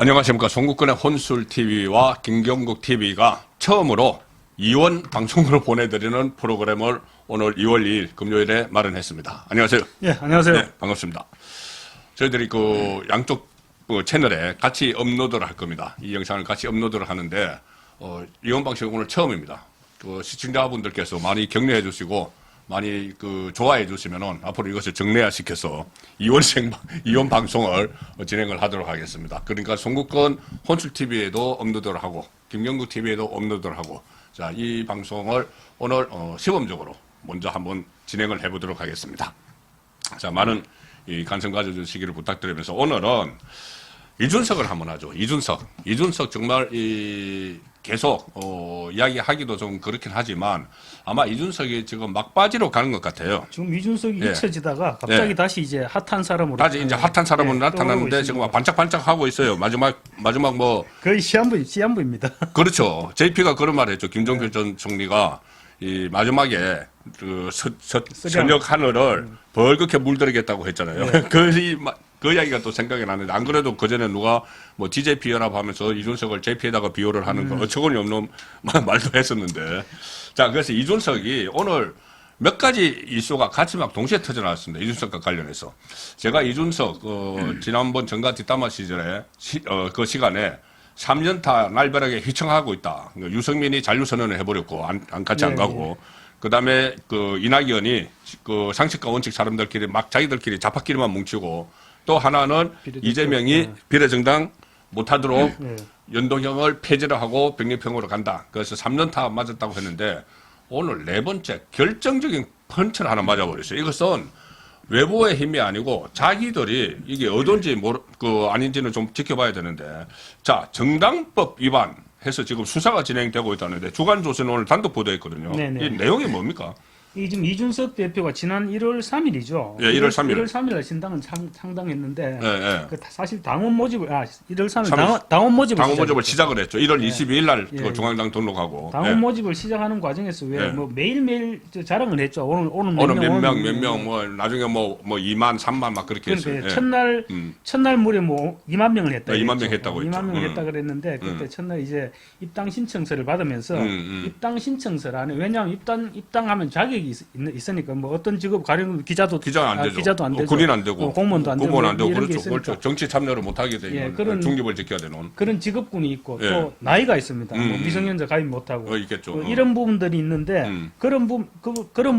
안녕하십니까. 송국근의 혼술TV와 김경국TV가 처음으로 이원 방송으로 보내드리는 프로그램을 오늘 2월 2일 금요일에 마련했습니다. 안녕하세요. 예, 안녕하세요. 네, 반갑습니다. 저희들이 양쪽 채널에 같이 업로드를 할 겁니다. 이 영상을 같이 업로드를 하는데, 이원 방송이 오늘 처음입니다. 시청자분들께서 많이 격려해 주시고, 많이 좋아해 주시면은 앞으로 이것을 정례화시켜서 이원 방송을 진행을 하도록 하겠습니다. 그러니까 송국근 혼술 TV에도 업로드를 하고 김경국 TV에도 업로드를 하고 자, 이 방송을 오늘 시범적으로 먼저 한번 진행을 해보도록 하겠습니다. 자, 많은 관심 가져주시기를 부탁드리면서 오늘은 이준석을 한번 하죠. 이준석 정말 계속 이야기하기도 좀 그렇긴 하지만 아마 이준석이 지금 막바지로 가는 것 같아요. 지금 이준석이 예. 잊혀지다가 갑자기 예. 다시 이제 핫한 사람으로 다시 이제 핫한 사람으로 예, 나타났는데 떠오르고 지금 있습니다. 반짝반짝 하고 있어요. 마지막 거의 시한부입니다. 그렇죠. JP가 그런 말을 했죠. 김종필 전 총리가 이 마지막에 서력 하늘을 벌겋게 물들이겠다고 했잖아요. 그 이야기가 또 생각이 나는데 안 그래도 그전에 누가 DJP 연합하면서 이준석을 JP에다가 비호를 하는 거 어처구니 없는 말도 했었는데 자, 그래서 이준석이 오늘 몇 가지 이슈가 같이 막 동시에 터져 나왔습니다. 이준석과 관련해서. 제가 이준석, 지난번 정가 뒷담화 시절에, 그 시간에 3년타 날벼락에 휘청하고 있다. 유승민이 잔류선언을 해버렸고, 같이 안 가고. 그 다음에 이낙연이 상식과 원칙 사람들끼리 막 자기들끼리 자파끼리만 뭉치고, 또 하나는 이재명이 비례정당 못하도록 연동형을 폐지를 하고 병립형으로 간다. 그래서 3년타 맞았다고 했는데, 오늘 네 번째 결정적인 펀치를 하나 맞아버렸어요. 이것은 외부의 힘이 아니고 자기들이 이게 어떤지 아닌지는 좀 지켜봐야 되는데, 자, 정당법 위반해서 지금 수사가 진행되고 있다는데 주간조선은 오늘 단독 보도했거든요. 네네. 이 내용이 뭡니까? 이 지금 이준석 대표가 지난 1월 3일이죠. 예, 1월 3일. 1월 3일에 신당은 창당했는데 예, 예. 사실 당원 모집을 1월 3일 삼일. 당원 모집을 당원 모집을 시작을 했죠. 1월 예. 22일 날 예. 중앙당 등록하고. 당원 예. 모집을 시작하는 과정에서 왜 예. 매일매일 자랑을 했죠. 오늘 몇 명, 나중에 2만, 3만 막 그렇게 그러니까 했어요. 예. 첫날 무려 2만 명을 했다. 2만 명 했다고 2만 했죠. 명을 했다 그랬는데 그때 첫날 이제 입당 신청서를 받으면서 입당 신청서를 안에 왜냐하면 입당하면 자격이 있으니까 어떤 직업 가령 기자도 안 되죠. 기자도 안 되죠. 군인 안 되고 공무원도 안 되고 공무원 안 되고 이런 게 그렇죠. 있으니까 그렇죠. 정치 참여를 못 하게 되는 예, 그런- 중립을 지켜야 되는. 그런 직업군이 있고 예. 또 나이가 있습니다. 미성년자 가입 못하고 있겠죠. 이런 부분들이 있는데 음. 그런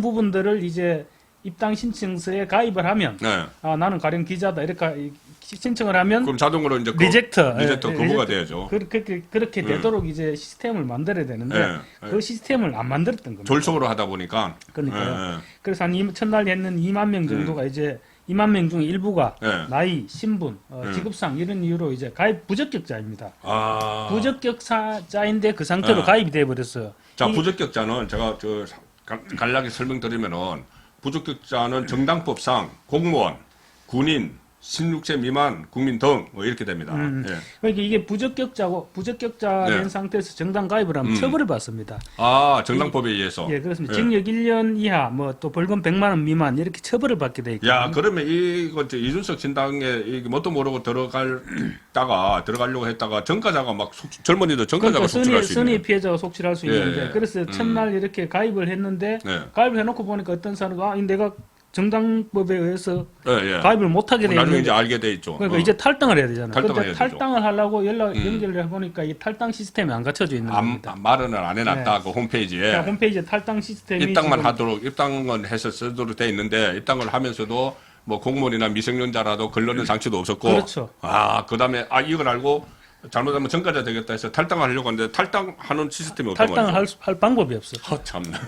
부분들을 이제 입당 신청서에 가입을 하면 네. 나는 가령 기자다 이렇게 신청을 하면 그럼 자동으로 이제 리젝트 거부가 돼야죠. 그렇게 되도록 이제 시스템을 만들어야 되는데 예. 그 시스템을 안 만들었던 겁니다. 졸속으로 하다 보니까. 그러니까요. 예. 그래서 첫날 했는 2만 명 정도가 이제 2만 명 중에 일부가 예. 나이, 신분, 직업상 이런 이유로 이제 가입 부적격자입니다. 아. 부적격자인데 그 상태로 예. 가입이 돼 버렸어요. 자, 부적격자는 제가 간략히 설명드리면은 부적격자는 정당법상 공무원, 군인, 16세 미만 국민 등 이렇게 됩니다. 예. 그러니까 이게 부적격자된 네. 상태에서 정당 가입을 하면 처벌을 받습니다. 아, 정당법에 의해서. 예, 그렇습니다. 징역 1년 이하, 또 벌금 100만 원 미만 이렇게 처벌을 받게 돼 있거든요. 야, 그러면 이준석 신당에 뭣도 모르고 들어가려고 했다가 전과자가 막 젊은이들 전과자가 그러니까 속출할 수 선의 있네. 피해자가 속출할 수 예, 있는데 예. 그래서 첫날 이렇게 가입을 했는데 네. 가입을 해놓고 보니까 어떤 사람은 내가 정당법에 의해서 예, 예. 가입을 못하게 돼 나중에 있는데 이제 알게 돼 있죠. 그러니까 이제 탈당을 해야 되잖아요. 탈당을 근데 해야 되죠. 탈당을 하려고 연결을 해보니까 이 탈당 시스템이 안 갖춰져 있는 겁니다. 말은 안 해놨다, 그 홈페이지에. 그러니까 홈페이지에 탈당 시스템이 입당만 지금 하도록, 입당은 해서 쓰도록 돼 있는데, 입당을 하면서도 공무원이나 미성년자라도 걸러는 장치도 없었고. 그렇죠. 그 다음에, 이걸 알고 잘못하면 전과자 되겠다 해서 탈당을 하려고 하는데, 탈당하는 시스템이 없단 탈당을 말이죠. 할 방법이 없어. 참나.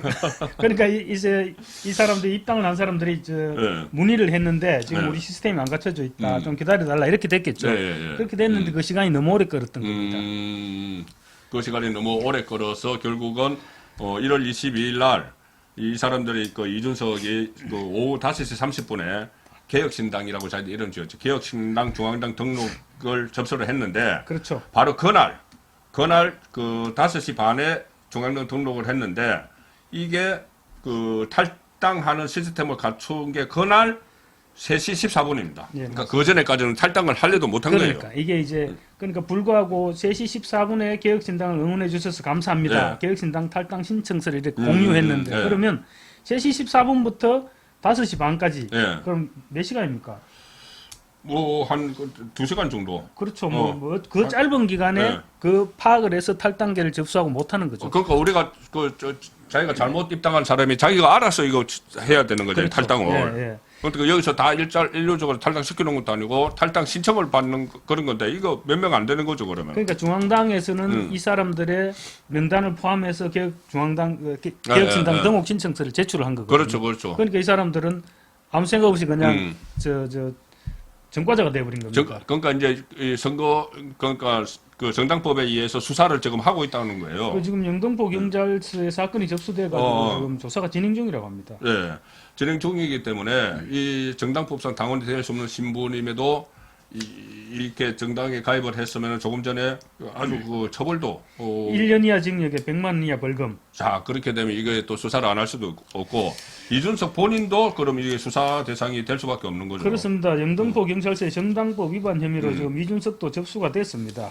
그러니까 이제 이 사람들이 입당을 한 사람들이 네. 문의를 했는데 지금 네. 우리 시스템이 안 갖춰져 있다. 좀 기다려달라 이렇게 됐겠죠. 예. 그렇게 됐는데 그 시간이 너무 오래 끌었던 겁니다. 그 시간이 너무 오래 걸어서 결국은 1월 22일 날 이 사람들이 이준석이 오후 5시 30분에 개혁신당이라고 자기 이름 지었죠. 개혁신당 중앙당 등록을 접수를 했는데 그렇죠. 바로 그날 5시 반에 중앙당 등록을 했는데 이게 탈당하는 시스템을 갖춘 게 그날 3시 14분입니다. 예, 그러니까 그 전에까지는 탈당을 하려도 못한 그러니까 거예요. 이게 이제 그러니까 불구하고 3시 14분에 개혁신당을 응원해 주셔서 감사합니다. 예. 개혁신당 탈당 신청서를 이렇게 공유했는데 예. 그러면 3시 14분부터 5시 반까지 예. 그럼 몇 시간입니까? 뭐 한 2시간 정도. 그렇죠. 어. 그 짧은 기간에 예. 그 파악을 해서 탈당계를 접수하고 못하는 거죠. 그러니까 우리가 자기가 잘못 입당한 사람이 자기가 알아서 이거 해야 되는 거잖아요. 그렇죠. 탈당을. 예, 예. 그러니까 여기서 다 일률적으로 탈당시켜 놓은 것도 아니고 탈당 신청을 받는 그런 건데 이거 몇 명 안 되는 거죠 그러면. 그러니까 중앙당에서는 이 사람들의 명단을 포함해서 개혁신당 예. 등록 신청서를 제출을 한 거거든요. 그렇죠, 그렇죠. 그러니까 이 사람들은 아무 생각 없이 그냥 저 전과자가 돼버린 겁니다. 그러니까 이제 이 선거 그러니까 그 정당법에 의해서 수사를 지금 하고 있다는 거예요. 지금 영등포 경찰서에 사건이 접수돼가지고 지금 조사가 진행 중이라고 합니다. 네, 진행 중이기 때문에 이 정당법상 당원이 될 수 없는 신분임에도 이렇게 정당에 가입을 했으면 조금 전에 아주 그 처벌도 1년 이하 징역에 100만 원 이하 벌금. 자 그렇게 되면 이게 또 수사를 안 할 수도 없고 이준석 본인도 그럼 이게 수사 대상이 될 수밖에 없는 거죠. 그렇습니다. 영등포 경찰서의 정당법 위반 혐의로 지금 이준석도 접수가 됐습니다.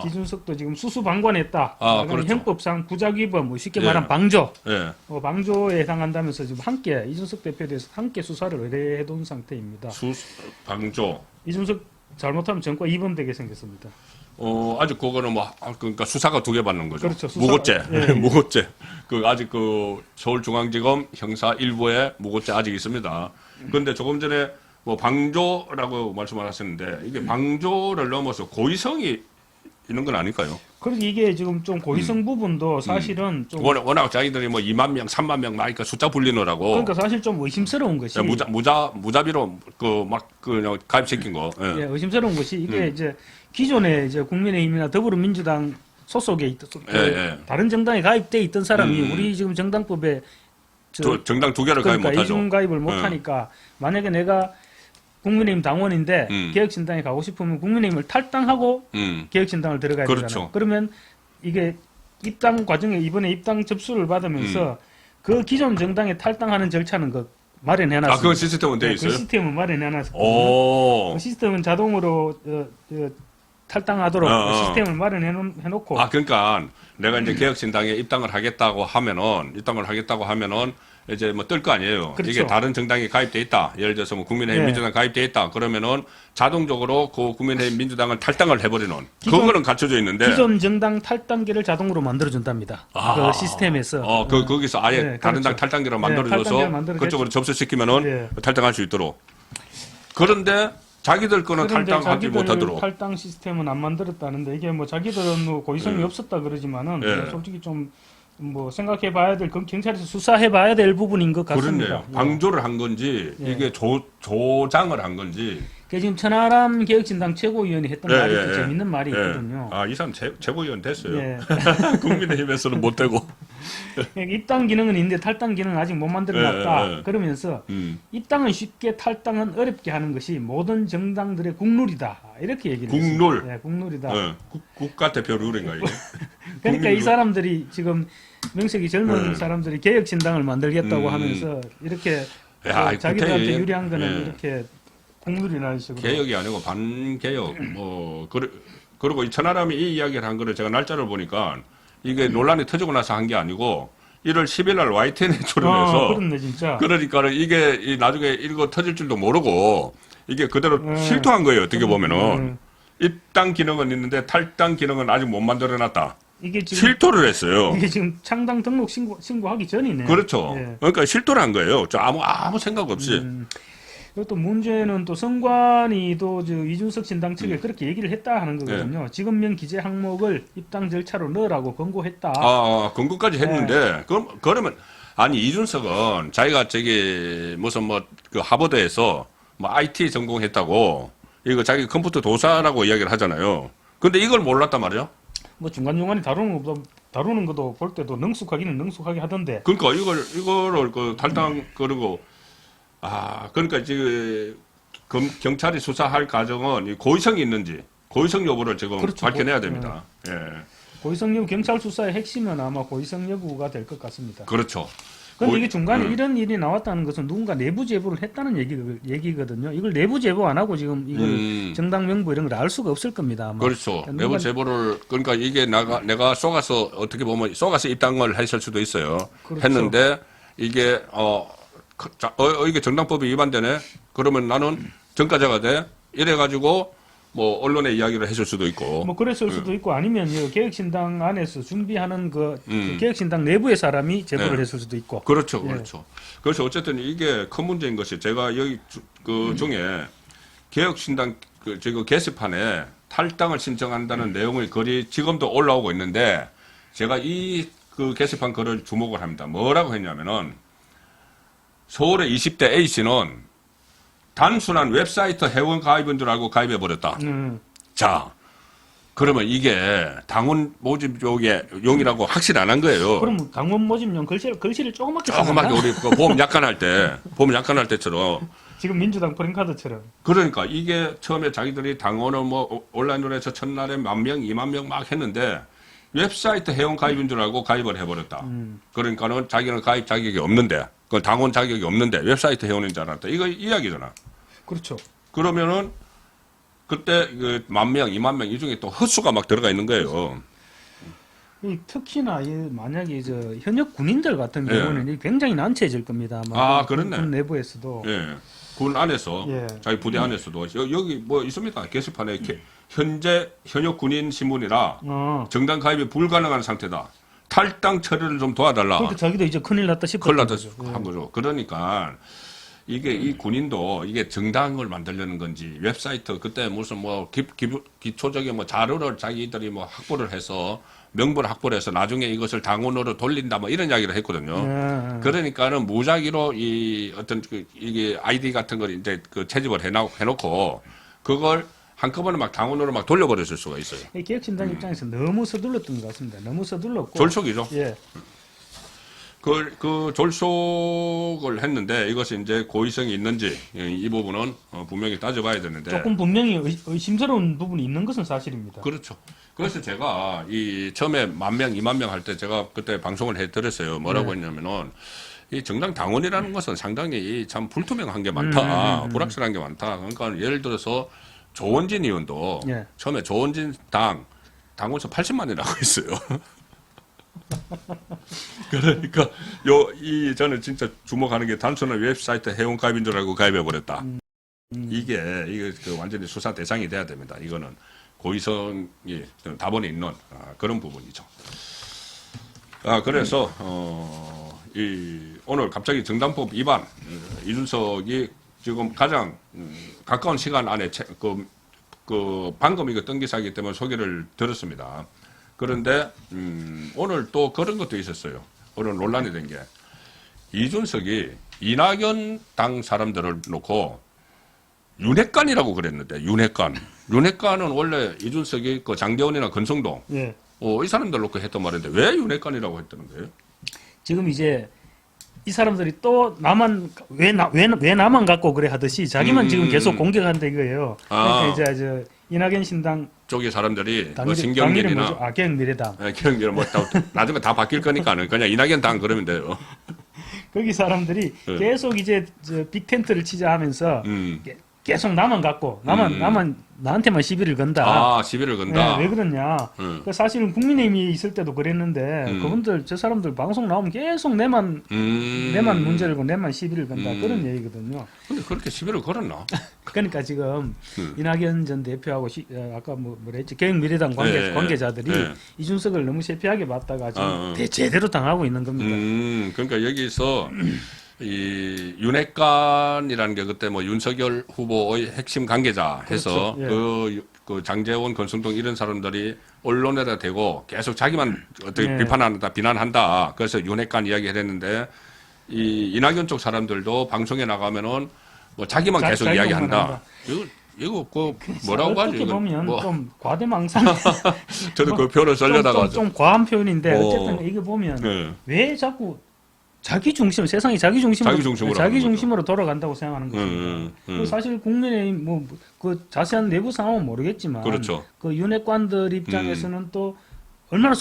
이준석도 지금 수수방관했다. 그렇죠. 형법상 부작위범, 쉽게 예. 말하면 방조. 예. 방조에 해당한다면서 지금 함께 이준석 대표에 대해서 함께 수사를 의뢰해둔 상태입니다. 방조. 이준석 잘못하면 전과 2번 되게 생겼습니다. 아직 그거는 그러니까 수사가 2개 받는 거죠. 그렇죠. 무고죄. 예. 무고죄. 아직 서울중앙지검 형사 1부에 무고죄 아직 있습니다. 그런데 조금 전에 방조라고 말씀을 하셨는데 이게 방조를 넘어서 고의성이 있는 건 아닐까요? 그래서 이게 지금 좀 고의성 부분도 사실은 좀 워낙 자기들이 2만 명, 3만 명 나니까 숫자 불리느라고. 그러니까 사실 좀 의심스러운 것이 무자비로 그냥 가입시킨 거. 예. 예, 의심스러운 것이 이게 이제 기존에 이제 국민의힘이나 더불어민주당 소속에 다른 정당에 가입돼 있던 사람이 우리 지금 정당법에 정당 2개를 가입 그러니까 못하죠. 이중 가입을 못하니까 만약에 내가 국민의힘 당원인데 개혁신당에 가고 싶으면 국민의힘을 탈당하고 개혁신당을 들어가야 그렇죠. 되잖아요. 그러면 이게 입당 과정에 이번에 입당 접수를 받으면서 그 기존 정당에 탈당하는 절차는 마련해놨습니다. 그건 시스템은 돼 있어요? 그 시스템은 마련해놨거든요. 오. 그 시스템은 자동으로 탈당하도록 시스템을 마련해놓고. 그러니까 내가 이제 개혁신당에 입당을 하겠다고 하면은 이제 뜰 거 아니에요. 그렇죠. 이게 다른 정당에 가입돼 있다. 예를 들어서 국민의힘 예. 민주당 가입돼 있다. 그러면은 자동적으로 그 국민의힘 민주당을 탈당을 해버리는 그거는 갖춰져 있는데 기존 정당 탈당기를 자동으로 만들어준답니다. 그 시스템에서. 거기서 아예 네, 다른 그렇죠. 당 탈당기를 네, 만들어줘서 탈당기를 만들어서 그쪽으로 접수시키면은 예. 탈당할 수 있도록. 그런데 자기들 거는 탈당하지 자기들 못하도록. 탈당 시스템은 안 만들었다는데 이게 자기들은 고의성이 없었다 그러지만은 예. 솔직히 좀 생각해봐야 될 경찰에서 수사해봐야 될 부분인 것 같습니다. 그렇네요. 방조를 한 건지 예. 이게 조장을 한 건지. 지금 천하람 개혁신당 최고위원이 했던 말이 예. 재밌는 말이 있거든요. 이 사람 최고위원 됐어요. 예. 국민의힘에서는 못 되고. 입당 기능은 있는데 탈당 기능은 아직 못 만들어놨다. 예. 그러면서 입당은 쉽게 탈당은 어렵게 하는 것이 모든 정당들의 국룰이다. 이렇게 얘기를 국룰. 했습니다. 예, 국룰이다. 국가대표 룰인가 이게. 그러니까 이 사람들이 지금 명색이 젊은 네. 사람들이 개혁신당을 만들겠다고 음. 하면서 이렇게 야, 자기들한테 구태여. 유리한 거는 예. 이렇게 국룰이라는 식으로. 개혁이 아니고 반개혁. 그리고 이 천하람이 이 이야기를 한 거를 제가 날짜를 보니까 이게 논란이 터지고 나서 한 게 아니고 1월 10일 날 YTN에 출연해서 그렇네 진짜. 그러니까 이게 나중에 이거 터질 줄도 모르고 이게 그대로 실토한 거예요. 어떻게 보면은 입당 기능은 있는데 탈당 기능은 아직 못 만들어놨다. 이게 지금 실토를 했어요. 이게 지금 창당 등록 신고하기 전이네. 그렇죠. 예. 그러니까 실토를 한 거예요. 아무 생각 없이. 그리고 또 문제는 또 선관위 또 이준석 신당 측에 그렇게 얘기를 했다 하는 거거든요. 지금명 기재 항목을 입당 절차로 넣으라고 권고했다. 권고까지 했는데 그러면 아니 이준석은 자기가 무슨 그 하버드에서 IT 전공했다고 이거 자기 컴퓨터 도사라고 이야기를 하잖아요. 근데 이걸 몰랐단 말이죠. 중간중간에 다루는 것도 볼 때도 능숙하기는 능숙하게 하던데. 그러니까 이거를 탈당 그리고 그러니까 지금 경찰이 수사할 과정은 고의성이 있는지 고의성 여부를 지금 그렇죠. 밝혀내야 됩니다. 예. 고의성 여부 경찰 수사의 핵심은 아마 고의성 여부가 될 것 같습니다. 그렇죠. 근데 이게 중간에 이런 일이 나왔다는 것은 누군가 내부 제보를 했다는 얘기거든요. 이걸 내부 제보 안 하고 지금 이걸 정당 명부 이런 걸 알 수가 없을 겁니다. 아마. 그렇죠. 누가- 내부 제보를 그러니까 이게 내가 속아서 어떻게 보면 속아서 입당을 했을 수도 있어요. 그렇죠. 했는데 이게 이게 정당법이 위반되네. 그러면 나는 전과자가 돼. 이래 가지고 뭐 언론에 이야기를 했을 수도 있고. 뭐 그랬을 수도 있고 아니면 이 개혁신당 안에서 준비하는 그 개혁신당 내부의 사람이 제보를 네. 했을 수도 있고. 그렇죠, 예. 그렇죠. 그래서 어쨌든 이게 큰 문제인 것이 제가 여기 그 중에 개혁신당 지금 게시판에 탈당을 신청한다는 내용의 글이 지금도 올라오고 있는데 제가 이 그 게시판 글을 주목을 합니다. 뭐라고 했냐면은 서울의 20대 A 씨는 단순한 웹사이트 회원 가입인 줄 알고 가입해 버렸다. 자, 그러면 이게 당원 모집용의 용이라고 확실 안 한 거예요. 그럼 당원 모집용 글씨를 조그맣게 조그맣게 써놨나? 우리 그 보험 약관할 때처럼. 지금 민주당 프랭카드처럼. 그러니까 이게 처음에 자기들이 당원을 뭐 온라인으로 해서 첫날에 10,000명, 20,000명 막 했는데 웹사이트 회원 가입인 줄 알고 가입을 해버렸다. 그러니까는 자기는 가입 자격이 없는데, 그 당원 자격이 없는데 웹사이트 회원인 줄 알았다. 이거 이야기잖아. 그렇죠. 그러면은 그때 그 10,000명, 20,000명 이 중에 또 헛수가 막 들어가 있는 거예요. 특히나 만약에 현역 군인들 같은 예. 경우는 이게 굉장히 난처해질 겁니다. 아마 그렇네. 군 내부에서도. 예. 군 안에서 예. 자기 부대 안에서도 여기 뭐 있습니다. 게시판에 현재 현역 군인 신분이라 정당 가입이 불가능한 상태다. 탈당 처리를 좀 도와달라. 그러니까 자기도 이제 큰일 났다 싶었던 큰일 났다 거죠. 예. 한 거죠. 그러니까 이게 이 군인도 이게 정당을 만들려는 건지 웹사이트 그때 무슨 뭐 기초적인 뭐 자료를 자기들이 뭐 확보를 해서 명부를 확보를 해서 나중에 이것을 당원으로 돌린다 뭐 이런 이야기를 했거든요. 그러니까는 무작위로 이 어떤 이게 아이디 같은 걸 이제 그 채집을 해놓고 그걸 한꺼번에 막 당원으로 막 돌려버렸을 수가 있어요. 이 개혁신당 입장에서 너무 서둘렀던 것 같습니다. 너무 서둘렀고. 졸속이죠. 예. 그 졸속을 했는데 이것이 이제 고의성이 있는지 이 부분은 분명히 따져봐야 되는데. 조금 분명히 의심스러운 부분이 있는 것은 사실입니다. 그렇죠. 그래서 제가 이 처음에 10,000명, 20,000명 할 때 제가 그때 방송을 해드렸어요. 뭐라고 했냐면은 이 정당 당원이라는 것은 상당히 참 불투명한 게 많다. 불확실한 게 많다. 그러니까 예를 들어서 조원진 의원도 예. 처음에 조원진 당원수 80만이라고 했어요. 그러니까 저는 진짜 주목하는 게 단순한 웹사이트 회원 가입인 줄 알고 가입해 버렸다. 이게 그 완전히 수사 대상이 돼야 됩니다. 이거는 고의성이 다번에 있는 그런 부분이죠. 그래서 오늘 갑자기 정당법 위반 이준석이 지금 가장 가까운 시간 안에 방금 이거 뜬기사기 때문에 소개를 들었습니다. 그런데 오늘 또 그런 것도 있었어요. 오늘 논란이 된 게 이준석이 이낙연 당 사람들을 놓고 윤핵관이라고 그랬는데 윤핵관은 원래 이준석이 그 장대원이나 권성동 예. 이 사람들 놓고 했던 말인데 왜 윤핵관이라고 했다는 거예요? 지금 이제 이 사람들이 또 나만 왜 나만 갖고 그래 하듯이 자기만 지금 계속 공격한다 이거예요. 그러니까 이제 이낙연 신당 쪽의 사람들이 당일이 뭐 신경mir이나 뭐죠? 개혁미래당 개혁미래 뭐 나중에 다 바뀔 거니까는 그냥 이낙연 당 그러면 돼요. 거기 사람들이 네. 계속 이제 빅텐트를 치자 하면서 계속 나만 갖고 나한테만 시비를 건다. 시비를 건다. 네, 왜 그러냐? 그 사실은 국민의힘이 있을 때도 그랬는데 그분들 저 사람들 방송 나오면 계속 내만 문제를 고 내만 시비를 건다 그런 얘기거든요. 근데 그렇게 시비를 걸었나? 그러니까 지금 이낙연 전 대표하고 아까 뭐랬지 개혁미래당 관계자들이 이준석을 너무 세피하게 봤다가 지금 제대로 당하고 있는 겁니다. 그러니까 여기서 이 윤핵관이라는 게 그때 뭐 윤석열 후보의 핵심 관계자 해서 그렇죠. 예. 그 장제원, 권성동 이런 사람들이 언론에다 대고 계속 자기만 어떻게 비난한다. 그래서 윤핵관 이야기를 했는데 이 이낙연 쪽 사람들도 방송에 나가면은 뭐 자기만 계속 이야기한다. 이거 뭐라고 하죠? 어떻게 보면 좀 과대망상. 저도 그 표현을 쓰려다가 좀 과한 표현인데 어쨌든 이거 보면 왜 자꾸 세상이 자기 중심으로 돌아간다고 생각하는 것입니다. 사실 국민의힘 그 자세한 내부 상황은 모르겠지만 그렇죠. 그 윤핵관들 입장에서는 또 얼마나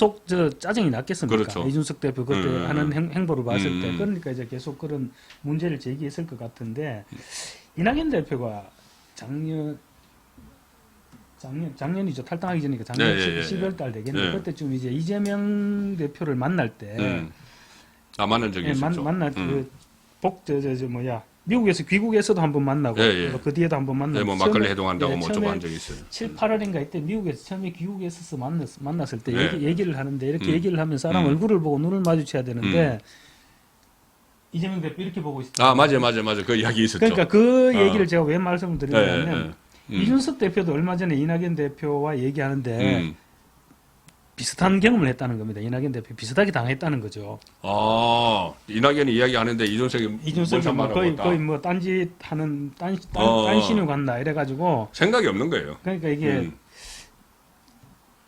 짜증이 났겠습니까? 그렇죠. 이준석 대표 그때 하는 행보를 봤을 때. 음. 그러니까 이제 계속 그런 문제를 제기했을 것 같은데, 이낙연 대표가 작년이죠. 탈당하기 전이니까 작년 예. 12월 달 되겠는데, 예. 그때쯤 이제 이재명 대표를 만날 때, 만난 적이 있었죠. 만날 미국에서 귀국에서도 한번 만나고 예. 그 뒤에도 한번 만나고 뭐 막걸리 해동한다고 뭐 어쩌고 처음에 한 적이 있어요. 7, 8월인가 이때 미국에서 처음에 귀국에서 만났을 때 예. 얘기를 하는데 이렇게 얘기를 하면 사람 얼굴을 보고 눈을 마주쳐야 되는데 이재명 대표 이렇게 보고 있었죠. 아, 맞아요. 그 이야기 있었죠. 그러니까 그 얘기를 제가 왜 말씀을 드리냐면 예. 이준석 대표도 얼마 전에 이낙연 대표와 얘기하는데 비슷한 경험을 했다는 겁니다. 이낙연 대표 비슷하게 당했다는 거죠. 아, 이낙연이 이야기하는데 이준석이 뭐 거의 뭐 딴짓하는 딴신유 간다 이래가지고 생각이 없는 거예요. 그러니까 이게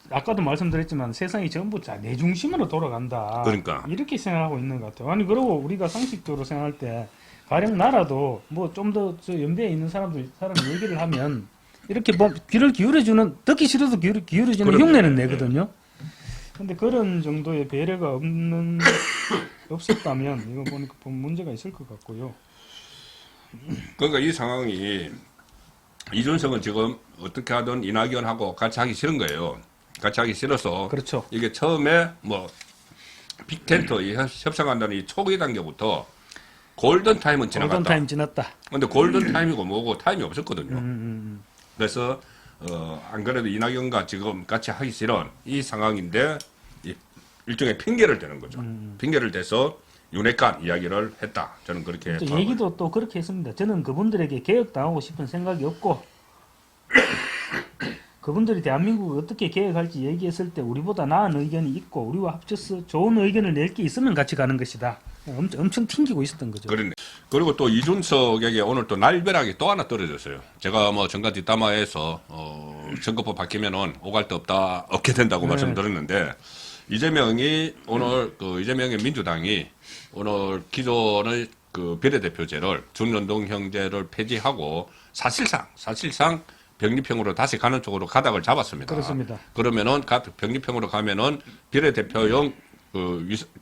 아까도 말씀드렸지만 세상이 전부 내 중심으로 돌아간다. 그러니까. 이렇게 생각하고 있는 것 같아요. 아니 그러고 우리가 상식적으로 생각할 때 가령 나라도 뭐 좀 더 연배에 있는 사람 얘기를 하면 이렇게 귀를 기울여주는 듣기 싫어도 기울여주는 흉내는 내거든요. 근데 그런 정도의 배려가 없었다면 이거 보니까 문제가 있을 것 같고요. 그러니까 이 상황이 이준석은 지금 어떻게 하든 이낙연하고 같이 하기 싫은 거예요. 같이 하기 싫어서 그렇죠. 이게 처음에 뭐 빅텐트 협상한다는 이 초기 단계부터 골든 타임은 지나갔다. 골든 타임 지났다. 근데 골든 타임이고 뭐고 타임이 없었거든요. 그래서 안 그래도 이낙연과 지금 같이 하기 싫은 이 상황인데 일종의 핑계를 대는 거죠. 핑계를 대서 윤핵관 이야기를 했다. 저는 그렇게 얘기도 또 그렇게 했습니다. 저는 그분들에게 개혁당하고 싶은 생각이 없고 그분들이 대한민국을 어떻게 개혁할지 얘기했을 때 우리보다 나은 의견이 있고 우리와 합쳐서 좋은 의견을 낼 게 있으면 같이 가는 것이다. 엄청 튕기고 있었던 거죠. 그렇네. 그리고 또 이준석에게 오늘 또 날벼락이 또 하나 떨어졌어요. 제가 뭐 정가 뒷담화에서 선거법 바뀌면은 오갈 데 없게 된다고 말씀드렸는데 이재명이 오늘 이재명의 민주당이 오늘 기존의 비례대표제를 준연동형제를 폐지하고 사실상 병립형으로 다시 가는 쪽으로 가닥을 잡았습니다. 그렇습니다. 그러면은 병립형으로 가면은 비례대표용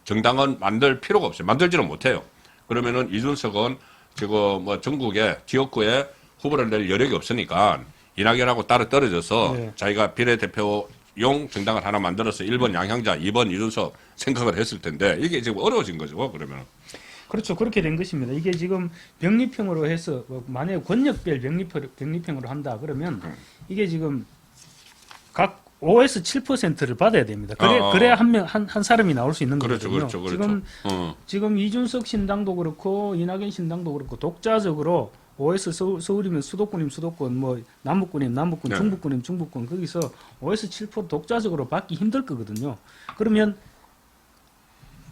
정당은 만들 필요가 없어요. 만들지는 못해요. 그러면은 이준석은 지금 뭐 전국에 지역구에 후보를 낼 여력이 없으니까 이낙연하고 따로 떨어져서 자기가 비례대표용 정당을 하나 만들어서 1번 양향자, 2번 이준석 생각을 했을 텐데 이게 지금 어려워진 거죠. 그러면. 그렇죠. 그렇게 된 것입니다. 이게 지금 병립형으로 해서 만약에 권역별 병립형으로 한다 그러면 이게 지금 각 OS 7%를 받아야 됩니다. 그래야 한 사람이 나올 수 있는 거거든요. 그렇죠. 지금 이준석 신당도 그렇고 이낙연 신당도 그렇고 독자적으로 OS 서울이면 수도권이면 수도권, 뭐 남북권이면 남북권, 중북권이면 중북권 거기서 OS 7% 독자적으로 받기 힘들 거거든요. 그러면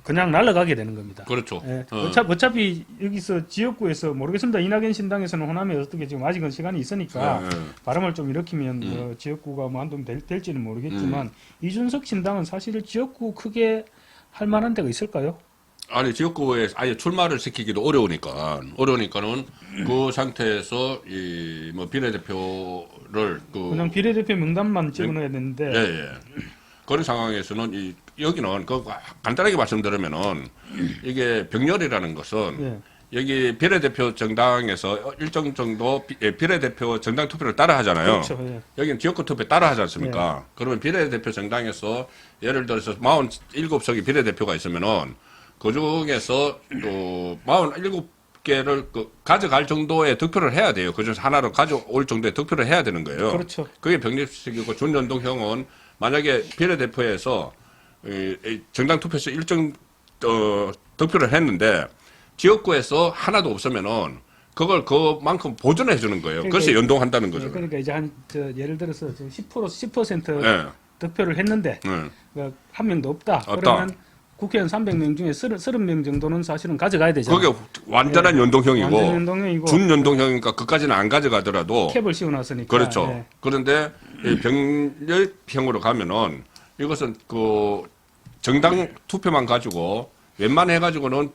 그냥 날아가게 되는 겁니다. 그렇죠. 예. 어차피 여기서 지역구에서 모르겠습니다. 이낙연 신당에서는 호남에 어떻게 지금 아직은 시간이 있으니까 바람을 좀 일으키면 지역구가 뭐 한동 될지는 모르겠지만 이준석 신당은 사실 지역구 크게 할 만한 데가 있을까요? 아니 지역구에 아예 출마를 시키기도 어려우니까는 그 상태에서 이 뭐 비례대표를 그냥 비례대표 명단만 찍어넣어야 되는데 그런 상황에서는 여기는 간단하게 말씀드리면은 이게 병렬이라는 것은 여기 비례대표 정당에서 일정 정도 비례대표 정당 투표를 따라 하잖아요. 그렇죠. 여기는 지역구 투표 따라 하지 않습니까? 그러면 비례대표 정당에서 예를 들어서 47석이 비례대표가 있으면은 그 중에서 또 47개를 가져갈 정도의 득표를 해야 돼요. 그 중에서 하나로 가져올 정도의 득표를 해야 되는 거예요. 그렇죠. 그게 병립식이고 준연동형은 만약에 비례대표에서 정당 투표에서 일정 득표를 했는데 지역구에서 하나도 없으면은 그걸 그만큼 보존해 주는 거예요. 그래서 연동한다는 거죠. 그러니까 이제 예를 들어서 10% 득표를 했는데 한 명도 없다. 그러면 국회의원 300명 중에 30명 정도는 사실은 가져가야 되잖아요. 그게 완전한 연동형이고, 완전 연동형이고 준연동형이니까 그까지는 안 가져가더라도 캡을 씌워놨으니까. 그렇죠. 그런데 병렬형으로 가면은 이것은 정당 투표만 가지고 웬만해 가지고는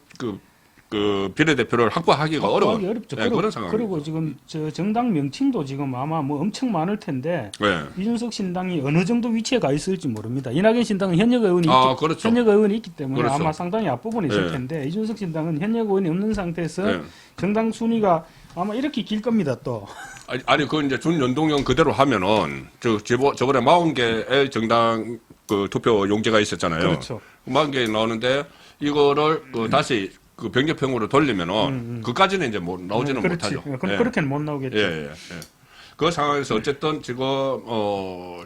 그 비례대표를 확보하기가 어려운 어렵죠. 네, 그런 상황입니다. 그리고 지금 저 정당 명칭도 지금 아마 뭐 엄청 많을 텐데 네. 이준석 신당이 어느 정도 위치에 가 있을지 모릅니다. 이낙연 신당은 현역 의원이 그렇죠. 현역 의원이 있기 때문에 그렇죠. 아마 상당히 앞부분에 있을 네. 텐데 이준석 신당은 현역 의원이 없는 상태에서 네. 정당 순위가 아마 이렇게 길 겁니다. 또 아니 그 이제 준연동형 그대로 하면은 저번에 40개의 정당 그 투표 용지가 있었잖아요. 그렇죠. 40개 나오는데 이거를 다시 그 병렬평으로 돌리면은 그까지는 이제 뭐 나오지는 그렇지. 못하죠. 그럼 예. 그렇게는 못 나오겠죠. 예. 그 상황에서 어쨌든 지금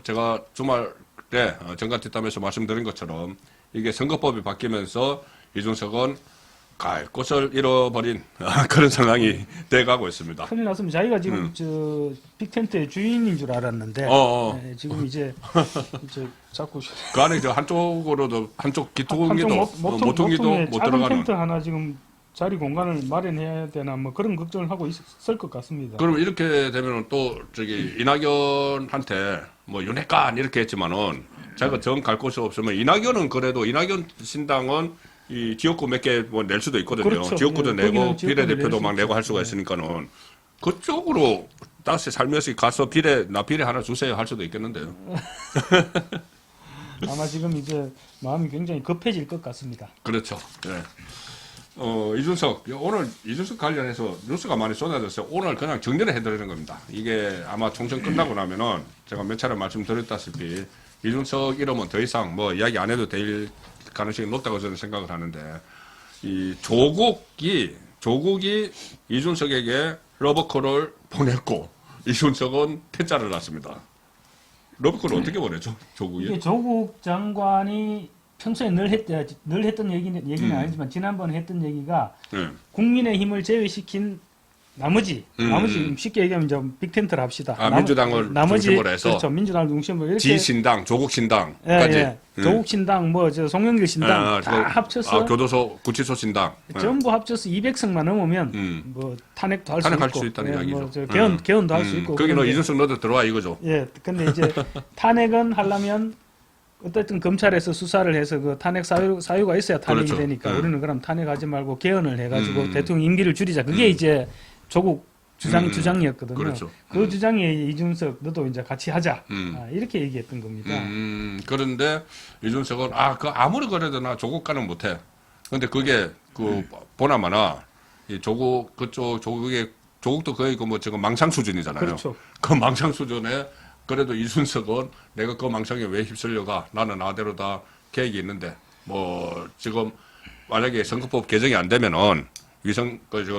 제가 주말 때 정관 뒷담에서 말씀드린 것처럼 이게 선거법이 바뀌면서 이준석은 갈 곳을 잃어버린 그런 상황이 돼가고 있습니다. 큰일 났습니다. 자기가 지금 저 빅텐트의 주인인 줄 알았는데 네, 지금 이제 자꾸 그 안에 저 한쪽으로도 한쪽 기통기도 모퉁이도 못 작은 들어가는. 텐트 하나 지금 자리 공간을 마련해야 되나 뭐 그런 걱정을 하고 있을 것 같습니다. 그럼 이렇게 되면 또 저기 이낙연한테 뭐 윤핵관 이렇게 했지만은 자기가 정 갈 곳이 없으면 이낙연은 그래도 이낙연 신당은 이 지역구 몇 개 뭐 낼 수도 있거든요. 그렇죠. 지역구도 네, 내고 거기는 지역구도 비례대표도 낼 막 수 내고 있죠. 할 수가 네. 있으니까는 그쪽으로 다시 살면서 가서 나 비례 하나 주세요 할 수도 있겠는데요. 아마 지금 이제 마음이 굉장히 급해질 것 같습니다. 그렇죠. 네. 이준석 오늘 이준석 관련해서 뉴스가 많이 쏟아졌어요. 오늘 그냥 정리를 해드리는 겁니다. 이게 아마 총선 끝나고 나면은 제가 몇 차례 말씀드렸다시피 이준석 이름은 더 이상 뭐 이야기 안 해도 될 가능성이 높다고 저는 생각을 하는데 이 조국이 이준석에게 러브콜을 보냈고 이준석은 퇴짜를 났습니다. 러브콜을 어떻게 보내죠? 조국이? 이게 조국 장관이 평소에 늘 했던 얘기는 아니지만 지난번에 했던 얘기가 네. 국민의힘을 제외시킨 나머지 쉽게 얘기하면 이제 빅텐트를 합시다. 민주당을 중심으로 해서 그렇죠. 민주당을 중심으로 이렇게 지신당, 조국 신당까지. 조국 신당 뭐 저 송영길 신당 다 합쳐서 교도소 구치소 신당. 전부 합쳐서 200석만 넘으면 뭐 탄핵도 할 탄핵할 수 수 있고 있다는 이야기죠. 뭐 개헌도 할 수 있고 거기는 그런데 이준석 너도 들어와 이거죠. 예, 근데 이제 탄핵은 하려면 어쨌든 검찰에서 수사를 해서 그 탄핵 사유가 있어야 탄핵이 그렇죠. 되니까 우리는 그럼 탄핵하지 말고 개헌을 해가지고 대통령 임기를 줄이자. 그게 이제 조국 주장이었거든요. 그렇죠. 그 주장에 이준석 너도 이제 같이 하자. 이렇게 얘기했던 겁니다. 그런데 이준석은 그 아무리 그래도 나 조국과는 못해. 근데 그게 그 보나마나 이 조국도 거의 그 뭐 지금 망상 수준이잖아요. 그렇죠. 그 망상 수준에 그래도 이준석은 내가 그 망상에 왜 휩쓸려가? 나는 나대로 다 계획이 있는데 뭐 지금 만약에 선거법 개정이 안 되면은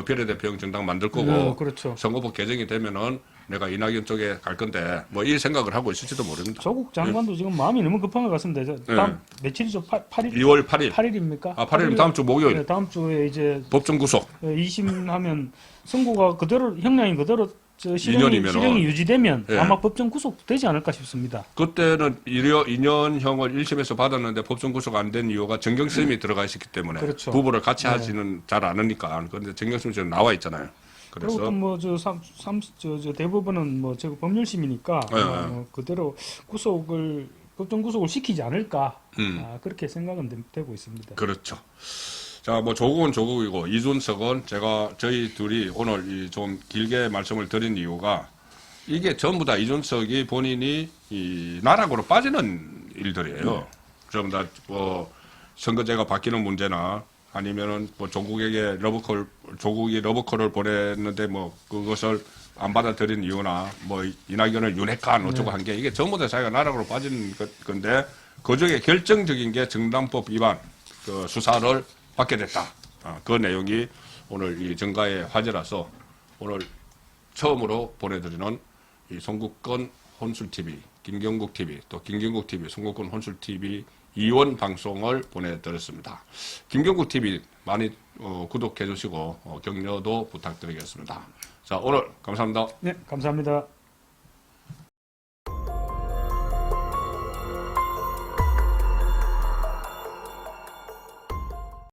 비례대표형 정당 만들 거고 그렇죠. 선거법 개정이 되면은 내가 이낙연 쪽에 갈 건데 뭐 이 생각을 하고 있을지도 모릅니다. 조국 장관도 지금 마음이 너무 급한 것 같습니다. 다음 며칠이죠? 8일? 2월 8일. 8일입니까? 8일 다음 주 목요일. 네, 다음 주에 이제 법정 구속. 2심 하면 선고가 그대로 형량이 그대로 실형이 2년이면은 유지되면 예. 아마 법정 구속되지 않을까 싶습니다. 그때는 2년형을 1심에서 받았는데 법정 구속 안 된 이유가 정경심이 들어가 있었기 때문에 그렇죠. 부부를 같이 하지는 잘 않으니까. 그런데 정경심이 지금 나와 있잖아요. 그리고 그래서 또뭐저 대법원은 뭐 저 법률심이니까 그대로 법정 구속을 시키지 않을까 그렇게 생각은 되고 있습니다. 그렇죠. 자, 뭐 조국은 조국이고 이준석은 저희 둘이 오늘 좀 길게 말씀을 드린 이유가 이게 전부 다 이준석이 본인이 이 나락으로 빠지는 일들이에요. 전부 다 뭐 선거제가 바뀌는 문제나 아니면은 뭐 조국이 러브콜을 보냈는데 뭐 그것을 안 받아들인 이유나 뭐 이낙연을 윤핵관 어쩌고 한 게 이게 전부 다 자기가 나락으로 빠지는 건데 그중에 결정적인 게 정당법 위반 그 수사를 받게 됐다. 그 내용이 오늘 이 정가의 화제라서 오늘 처음으로 보내드리는 이 송국권 혼술TV, 김경국TV, 또 김경국TV, 송국권 혼술TV 2원 방송을 보내드렸습니다. 김경국TV 많이 구독해 주시고 격려도 부탁드리겠습니다. 자, 오늘 감사합니다. 네, 감사합니다.